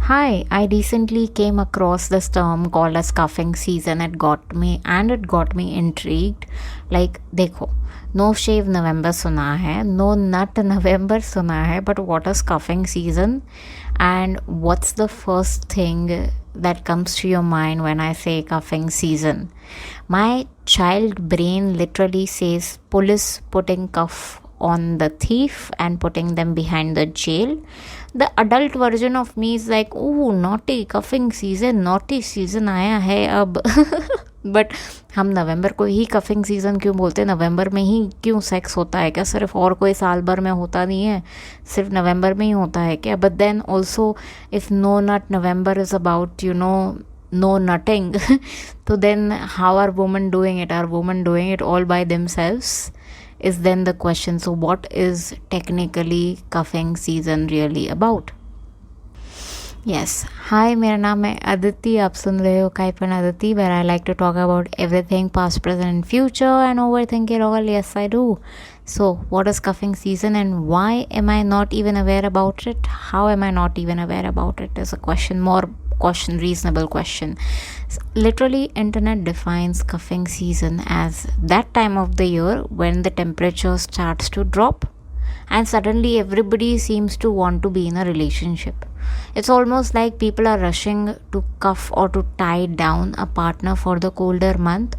Hi, I recently came across this term called as cuffing season. It got me intrigued. Like, देखो, no shave November सुना है, no nut November सुना है, but what is cuffing season? And what's the first thing that comes to your mind when I say cuffing season? My child brain literally says police putting cuff on the thief and putting them behind the jail. The adult version of me is like, oh, naughty season आया है अब. But हम नवंबर को ही coughing season क्यों बोलते हैं? नवंबर में ही क्यों सेक्स होता है क्या? सिर्फ और कोई साल भर में होता नहीं है, सिर्फ नवंबर में ही होता है क्या? But then also if no nut November is about no nutting. So then how are women doing it? Are women doing it all by themselves? Is then the question. So what is technically cuffing season really about? Yes. Hi, मेरा नाम है अदिति. आप सुन रहे हो काइपन Aditi, where I like to talk about everything past, present and future and overthink it all. Yes, I do. So what is cuffing season and why am I not even aware about it? How am I not even aware about it is a reasonable question. Literally, internet defines cuffing season as that time of the year when the temperature starts to drop and suddenly everybody seems to want to be in a relationship. It's almost like people are rushing to cuff or to tie down a partner for the colder month,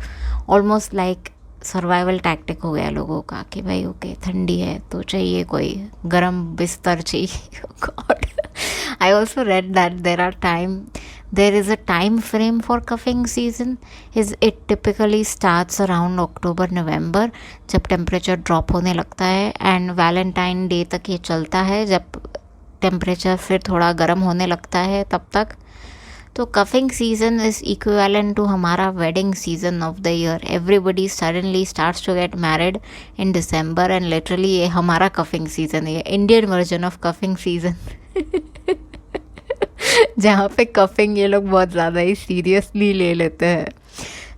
almost like survival tactic हो गया लोगों का कि भाई okay ठंडी है तो चाहिए कोई गरम बिस्तर चाहिए. God, I also read that there is a time frame for cuffing season. It typically starts around October November जब टेम्परेचर ड्रॉप होने लगता है एंड वैलेंटाइन डे तक ये चलता है जब टेम्परेचर फिर थोड़ा गर्म होने लगता है तब तक. तो cuffing season is equivalent to हमारा wedding season of the year. Everybody suddenly starts to get married in December and literally ये हमारा कफिंग सीजन है, Indian version of cuffing season. जहाँ पे कफिंग ये लोग बहुत ज़्यादा ही सीरियसली ले लेते हैं.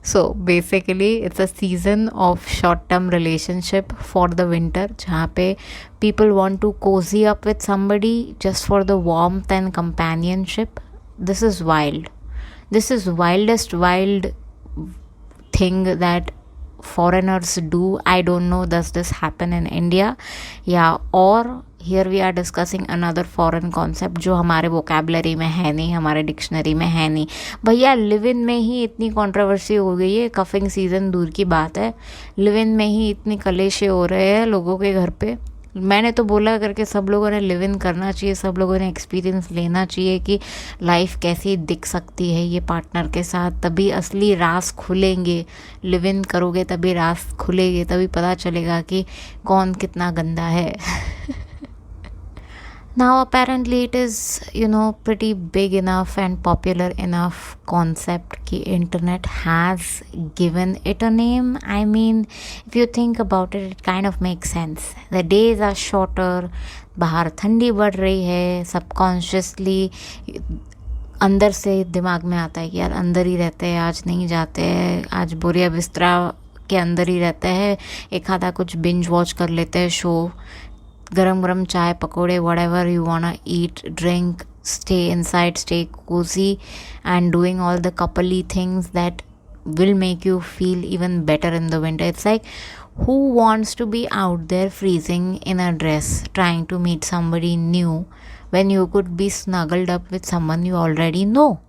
So basically it's a season of short term relationship for the winter जहाँ पे people want to cosy up with somebody just for the warmth and companionship. This is wild. This is wild thing that foreigners do. I don't know, does this happen in India? Yeah, or here we are discussing another foreign concept जो हमारे vocabulary में है नहीं, हमारे dictionary में है नहीं. भैया लिव इन में ही इतनी कंट्रोवर्सी हो गई है, कफिंग सीज़न दूर की बात है, लिव इन में ही इतनी कलेशे हो रहे हैं लोगों के घर पे. मैंने तो बोला करके सब लोगों ने लिव इन करना चाहिए, सब लोगों ने एक्सपीरियंस लेना चाहिए कि लाइफ कैसी दिख सकती है ये पार्टनर के साथ, तभी असली राज खुलेंगे. लिव इन करोगे तभी राज खुलेंगे, तभी पता चलेगा कि कौन कितना गंदा है. Now apparently it is pretty big enough and popular enough concept कि internet has given it a name. I mean, if you think about it, it kind of makes sense. The days are shorter, बाहर ठंडी बढ़ रही है, subconsciously अंदर से दिमाग में आता है कि यार अंदर ही रहते हैं, आज नहीं जाते हैं, आज बोरिया बिस्तरा के अंदर ही रहते हैं, एक आधा कुछ बिंज वॉच कर लेते हैं शो, गरम गरम चाय पकोड़े, whatever you wanna eat, drink, stay inside, stay cozy and doing all the coupley things that will make you feel even better in the winter. It's like, who wants to be out there freezing in a dress trying to meet somebody new when you could be snuggled up with someone you already know?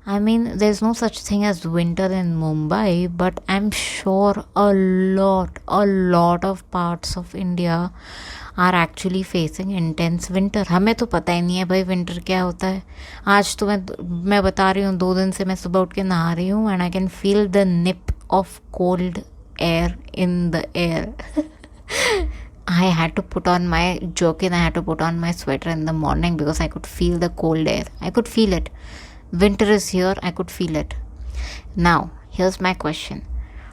I mean, there's no such thing as winter in Mumbai, but I'm sure a lot of parts of India are actually facing intense winter. हमें तो पता ही नहीं है भाई winter क्या होता है. आज तो मैं बता रही हूँ 2 दिन से मैं सुबह उठ के नहा रही हूँ and I can feel the nip of cold air in the air. I had to put on my sweater in the morning because I could feel the cold air. I could feel it. Winter is here, I could feel it. Now, here's my question.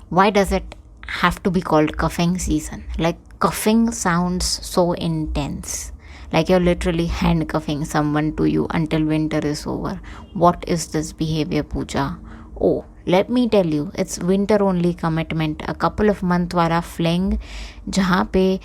Why does it have to be called cuffing season? Like, cuffing sounds so intense. Like you're literally handcuffing someone to you until winter is over. What is this behavior, Pooja? Oh, let me tell you, it's winter only commitment. A couple of month वाला fling जहाँ पे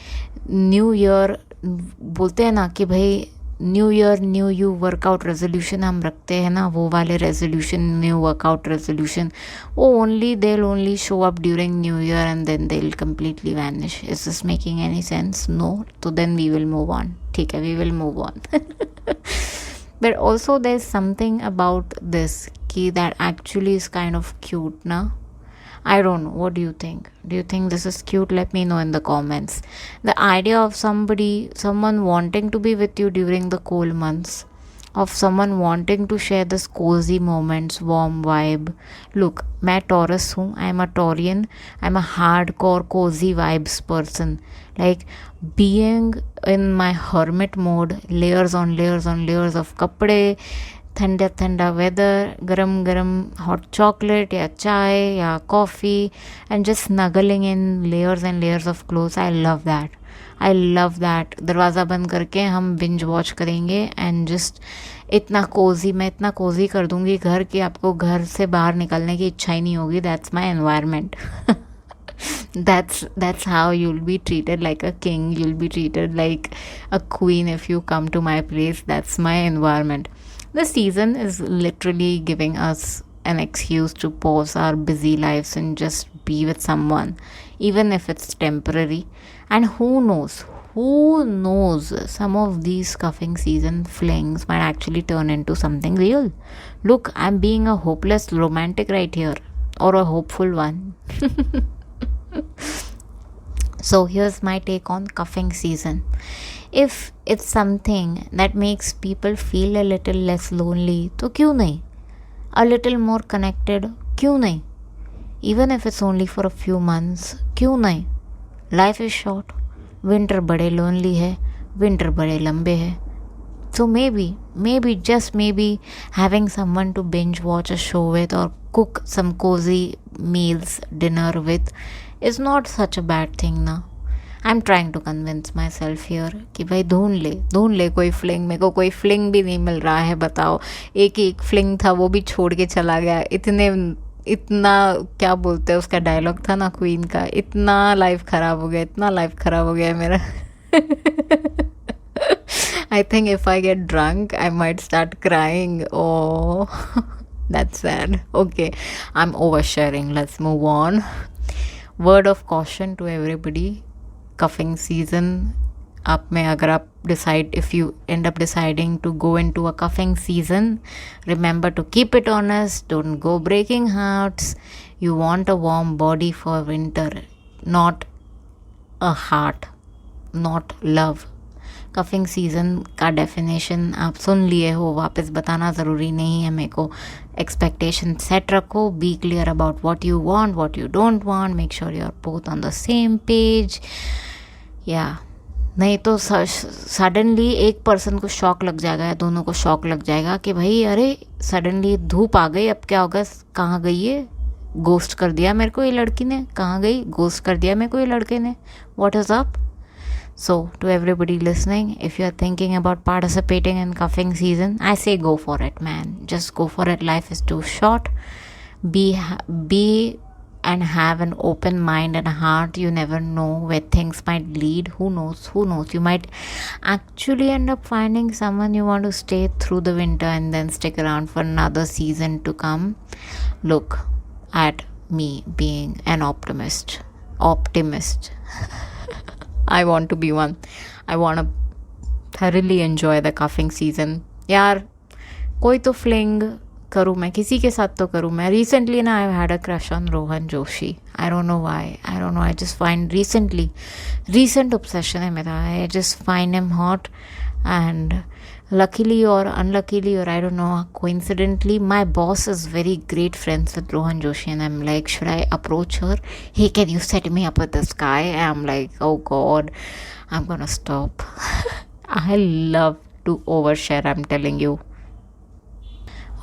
new year बोलते हैं ना कि भाई new year new you workout resolution हम रखते हैं ना, वो वाले रेजोल्यूशन, न्यू वर्कआउट रेजोल्यूशन, वो only they will only show up during new year and then they will completely vanish. Is this making any sense? No. तो then we will move on. ठीक है, we will move on. But also there is something about this कि that actually is kind of cute ना. I don't know. What do you think? Do you think this is cute? Let me know in the comments. The idea of someone wanting to be with you during the cold months, of someone wanting to share this cozy moments, warm vibe. Look, मैं Taurus हूँ. I'm a Taurian. I'm a hardcore cozy vibes person. Like being in my hermit mode, layers on layers on layers of कपड़े, ठंडा ठंडा weather, गरम गरम hot chocolate या चाय या coffee, and just snuggling in layers and layers of clothes. I love that. I love that. दरवाज़ा बंद करके हम बिंज वॉच करेंगे एंड जस्ट इतना कोजी, मैं इतना कोजी कर दूंगी घर कि आपको घर से बाहर निकलने की इच्छा ही नहीं होगी. That's my environment. That's how you'll be treated like a king. You'll be treated like a queen if you come to my place. That's my environment. The season is literally giving us an excuse to pause our busy lives and just be with someone, even if it's temporary. And who knows, some of these cuffing season flings might actually turn into something real. Look, I'm being a hopeless romantic right here, or a hopeful one. So here's my take on cuffing season. If it's something that makes people feel a little less lonely, तो क्यों नहीं? A little more connected, क्यों नहीं? Even if it's only for a few months, क्यों नहीं? Life is short. Winter बड़े lonely है, winter बड़े लंबे है. So maybe just maybe having someone to binge watch a show with or cook some cozy meals, dinner with is not such a bad thing ना. I'm trying to convince myself here कि भाई ढूंढ ले कोई fling. मेरे को कोई fling भी नहीं मिल रहा है. बताओ, एक फ्लिंग था वो भी छोड़ के चला गया. इतना क्या बोलते हैं उसका डायलॉग था ना क्वीन का, इतना लाइफ खराब हो गया मेरा. I think if I get drunk, I might start crying. Oh, that's sad. Okay, I'm oversharing. Let's move on. Word of caution to everybody. Cuffing season आप में अगर आप if you end up deciding to go into a cuffing season, remember to keep it honest. Don't go breaking hearts. You want a warm body for winter, not a heart, not love. Coughing season का definition आप सुन लिए हो, वापस बताना ज़रूरी नहीं है मेरे को. एक्सपेक्टेशन सेट रखो, be clear about what you want, what you don't want, make sure you are both on the same page. या नहीं तो सडनली एक पर्सन को शॉक लग जाएगा या दोनों को शॉक लग जाएगा कि भाई अरे सडनली धूप आ गई, अब क्या होगा, कहाँ गई है, गोस्ट कर दिया मेरे को ये लड़की ने, कहाँ गई, गोस्ट कर दिया मेरे को ये लड़के ने, what is up. So, to everybody listening, if you are thinking about participating in cuffing season, I say go for it, man. Just go for it. Life is too short. Be and have an open mind and heart. You never know where things might lead. Who knows? You might actually end up finding someone you want to stay through the winter and then stick around for another season to come. Look at me being an optimist. I want to be one. I want to thoroughly enjoy the cuffing season. यार कोई तो fling करूँ मैं, किसी के साथ तो करूँ मैं. Recently ना I've had a crush on Rohan Joshi. I don't know why. I just find recent obsession है मेरा. I just find him hot, and luckily or unluckily, or I don't know, coincidentally, my boss is very great friends with Rohan Joshi, and I'm like, should I approach her? Hey, can you set me up with this guy? And I'm like, oh God, I'm gonna stop. I love to overshare, I'm telling you.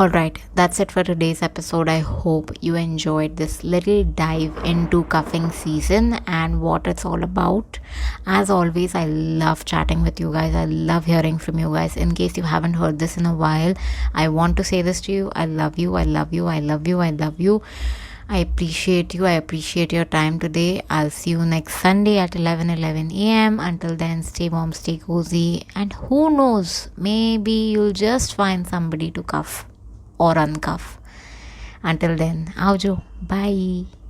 Alright, that's it for today's episode. I hope you enjoyed this little dive into cuffing season and what it's all about. As always, I love chatting with you guys. I love hearing from you guys. In case you haven't heard this in a while, I want to say this to you. I love you. I appreciate you. I appreciate your time today. I'll see you next Sunday at 11 a.m. Until then, stay warm, stay cozy, and who knows, maybe you'll just find somebody to cuff or uncuff. Until then, Aujo. Bye.